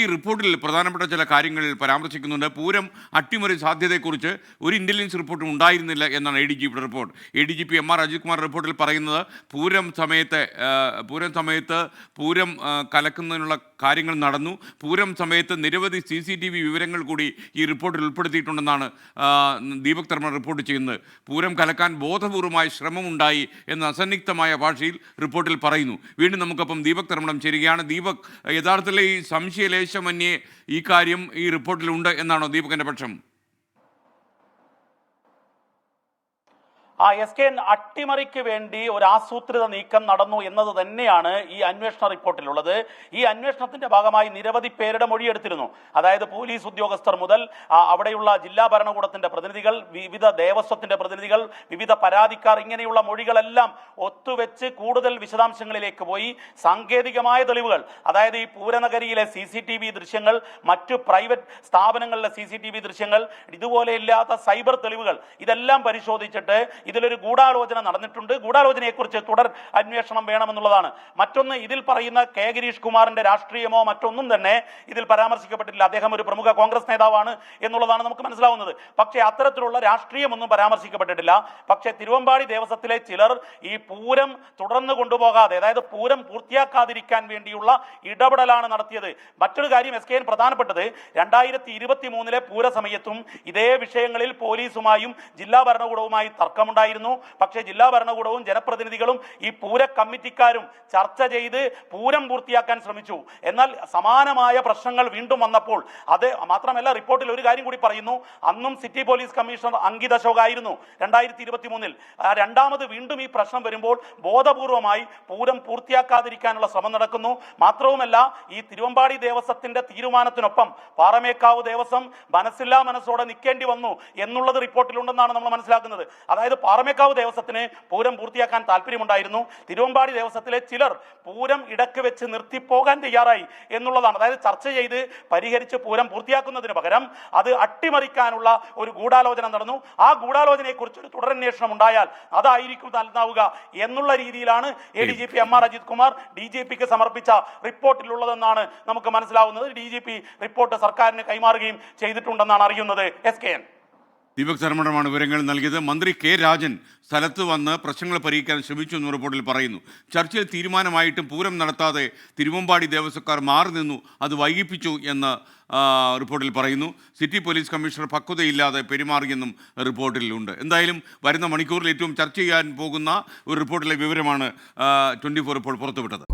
ഈ റിപ്പോർട്ടിൽ പ്രധാനപ്പെട്ട ചില കാര്യങ്ങൾ പരാമർശിക്കുന്നുണ്ട്. പൂരം അട്ടിമറി സാധ്യതയെക്കുറിച്ച് ഒരു ഇന്റലിജൻസ് റിപ്പോർട്ടും ഉണ്ടായിരുന്നില്ല എന്നാണ് ADGPയുടെ report. ADGP MR Ajith Kumar റിപ്പോർട്ടിൽ പറയുന്നത് പൂരം സമയത്ത് പൂരം കലക്കുന്നതിനുള്ള കാര്യങ്ങൾ നടന്നു. പൂരം സമയത്ത് നിരവധി CCTV വിവരങ്ങൾ കൂടി ഈ റിപ്പോർട്ടിൽ ഉൾപ്പെടുത്തിയിട്ടുണ്ടെന്നാണ് ദീപക് തർമ്മ റിപ്പോർട്ട് ചെയ്യുന്നത്. പൂരം കലക്കാൻ ബോധപൂർവമായ ശ്രമമുണ്ടായി എന്ന അസന്നിഗ്ധമായ ഭാഷയിൽ റിപ്പോർട്ടിൽ പറയുന്നു. വീണ്ടും നമുക്കൊപ്പം ദീപക് തർമ്മടം ചേരുകയാണ്. ദീപക്, യഥാർത്ഥത്തിൽ ഈ സംശയലേശമന്യേ ഈ കാര്യം ഈ റിപ്പോർട്ടിലുണ്ട് എന്നാണോ ദീപകന്റെ പക്ഷം? SKN അട്ടിമറിക്ക് വേണ്ടി ഒരു ആസൂത്രിത നീക്കം നടന്നു എന്നത് തന്നെയാണ് ഈ അന്വേഷണ റിപ്പോർട്ടിലുള്ളത്. ഈ അന്വേഷണത്തിന്റെ ഭാഗമായി നിരവധി പേരുടെ മൊഴിയെടുത്തിരുന്നു. അതായത് പോലീസ് ഉദ്യോഗസ്ഥർ മുതൽ അവിടെയുള്ള ജില്ലാ ഭരണകൂടത്തിന്റെ പ്രതിനിധികൾ, വിവിധ ദേവസ്വത്തിന്റെ പ്രതിനിധികൾ, വിവിധ പരാതിക്കാർ, ഇങ്ങനെയുള്ള മൊഴികളെല്ലാം ഒത്തുവെച്ച് കൂടുതൽ വിശദാംശങ്ങളിലേക്ക് പോയി സാങ്കേതികമായ തെളിവുകൾ, അതായത് ഈ പൂരനഗരിയിലെ CCTV ദൃശ്യങ്ങൾ, മറ്റു പ്രൈവറ്റ് സ്ഥാപനങ്ങളിലെ CCTV ദൃശ്യങ്ങൾ, ഇതുപോലെ ഇല്ലാത്ത സൈബർ തെളിവുകൾ, ഇതെല്ലാം പരിശോധിച്ചിട്ട് ഇതിലൊരു ഗൂഢാലോചന നടന്നിട്ടുണ്ട്, ഗൂഢാലോചനയെക്കുറിച്ച് തുടർ അന്വേഷണം വേണമെന്നുള്ളതാണ്. മറ്റൊന്ന്, ഇതിൽ പറയുന്ന K. ഗിരീഷ് കുമാറിന്റെ രാഷ്ട്രീയമോ മറ്റൊന്നും തന്നെ ഇതിൽ പരാമർശിക്കപ്പെട്ടില്ല. അദ്ദേഹം ഒരു പ്രമുഖ കോൺഗ്രസ് നേതാവാണ് എന്നുള്ളതാണ് നമുക്ക് മനസ്സിലാവുന്നത്. പക്ഷേ അത്തരത്തിലുള്ള രാഷ്ട്രീയമൊന്നും പരാമർശിക്കപ്പെട്ടിട്ടില്ല. പക്ഷേ തിരുവമ്പാടി ദേവസ്വത്തിലെ ചിലർ ഈ പൂരം തുടർന്ന് കൊണ്ടുപോകാതെ, അതായത് പൂരം പൂർത്തിയാക്കാതിരിക്കാൻ വേണ്ടിയുള്ള ഇടപെടലാണ് നടത്തിയത്. മറ്റൊരു കാര്യം SKN പ്രധാനപ്പെട്ടത്, 2023 പൂരസമയത്തും ഇതേ വിഷയങ്ങളിൽ പോലീസുമായും ജില്ലാ ഭരണകൂടവുമായി തർക്കമുണ്ടായിരുന്നു. പക്ഷേ ജില്ലാ ഭരണകൂടവും ജനപ്രതിനിധികളും ഈ പൂര കമ്മിറ്റിക്കാരും ചർച്ച ചെയ്ത് പൂരം പൂർത്തിയാക്കാൻ ശ്രമിച്ചു. എന്നാൽ സമാനമായ പ്രശ്നങ്ങൾ വീണ്ടും വന്നപ്പോൾ, അത് മാത്രമല്ല, റിപ്പോർട്ടിൽ ഒരു കാര്യം കൂടി പറയുന്നു, അന്നും city police commissioner Ankit Ashok ആയിരുന്നു 2023. രണ്ടാമത് വീണ്ടും ഈ പ്രശ്നം വരുമ്പോൾ ബോധപൂർവമായി പൂരം പൂർത്തിയാക്കാതിരിക്കാനുള്ള ശ്രമം നടക്കുന്നു. മാത്രവുമല്ല, ഈ തിരുവമ്പാടി ദേവസ്വത്തിന്റെ തീരുമാനത്തിനൊപ്പം പാറമേക്കാവ് ദേവസ്വം മനസ്സില്ലാ മനസ്സോടെ നിൽക്കേണ്ടി വന്നു എന്നുള്ളത് റിപ്പോർട്ടിലുണ്ടെന്നാണ് നമ്മൾ മനസ്സിലാക്കുന്നത്. അതായത് പാറമേക്കാവ് ദേവസ്വത്തിന് പൂരം പൂർത്തിയാക്കാൻ താല്പര്യമുണ്ടായിരുന്നു. തിരുവമ്പാടി ദേവസ്വത്തിലെ ചിലർ പൂരം ഇടക്ക് വെച്ച് നിർത്തിപ്പോകാൻ തയ്യാറായി എന്നുള്ളതാണ്. അതായത് ചർച്ച ചെയ്ത് പരിഹരിച്ച് പൂരം പൂർത്തിയാക്കുന്നതിന് പകരം അത് അട്ടിമറിക്കാനുള്ള ഒരു ഗൂഢാലോചന നടന്നു. ആ ഗൂഢാലോചനയെക്കുറിച്ച് ഒരു തുടരന്വേഷണം ഉണ്ടായാൽ അതായിരിക്കും നന്നാവുക എന്നുള്ള രീതിയിലാണ് ADGP MR അജിത് കുമാർ DGPക്ക് സമർപ്പിച്ച റിപ്പോർട്ടിലുള്ളതെന്നാണ് നമുക്ക് മനസ്സിലാവുന്നത്. DGP റിപ്പോർട്ട് സർക്കാരിന് കൈമാറുകയും ചെയ്തിട്ടുണ്ടെന്നാണ് അറിയുന്നത്. SKN. ദീപക് തർമ്മടമാണ് വിവരങ്ങൾ നൽകിയത്. മന്ത്രി K. രാജൻ സ്ഥലത്ത് വന്ന് പ്രശ്നങ്ങൾ പരിഹരിക്കാൻ ശ്രമിച്ചു എന്ന് റിപ്പോർട്ടിൽ പറയുന്നു. ചർച്ചയിൽ തീരുമാനമായിട്ടും പൂരം നടത്താതെ തിരുവമ്പാടി ദേവസ്വക്കാർ മാറി നിന്നു, അത് വൈകിപ്പിച്ചു എന്ന് റിപ്പോർട്ടിൽ പറയുന്നു. സിറ്റി പോലീസ് കമ്മീഷണർ പക്വതയില്ലാതെ പെരുമാറിയെന്നും റിപ്പോർട്ടിലുണ്ട്. എന്തായാലും വരുന്ന മണിക്കൂറിൽ ഏറ്റവും ചർച്ച ചെയ്യാൻ പോകുന്ന ഒരു റിപ്പോർട്ടിലെ വിവരമാണ് 24 ഇപ്പോൾ പുറത്തുവിട്ടത്.